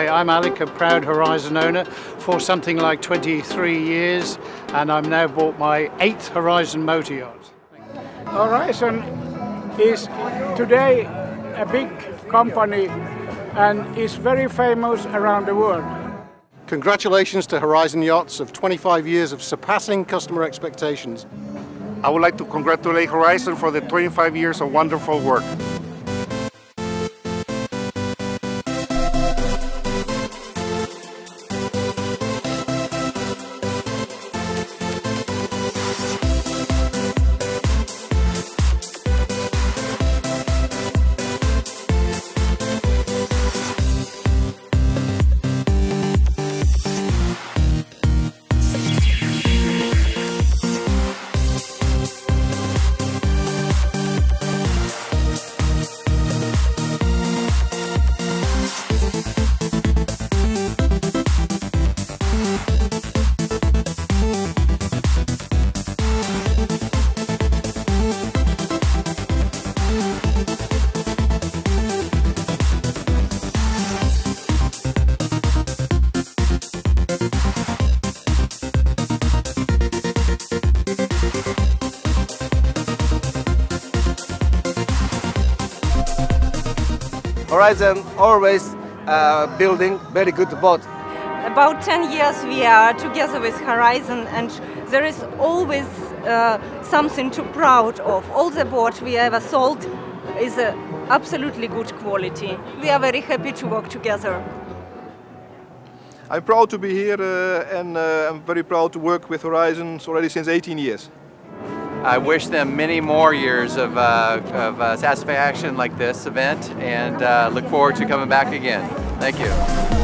Hi, I'm Alec, a proud Horizon owner for something like 23 years, and I've now bought my 8th Horizon Motor Yacht. Horizon is today a big company and is very famous around the world. Congratulations to Horizon Yachts of 25 years of surpassing customer expectations. I would like to congratulate Horizon for the 25 years of wonderful work. Horizon always building very good boat. About 10 years we are together with Horizon, and there is always something to proud of. All the boat we ever sold is absolutely good quality. We are very happy to work together. I'm proud to be here and I'm very proud to work with Horizon already since 18 years. I wish them many more years of satisfaction like this event, and look forward to coming back again. Thank you.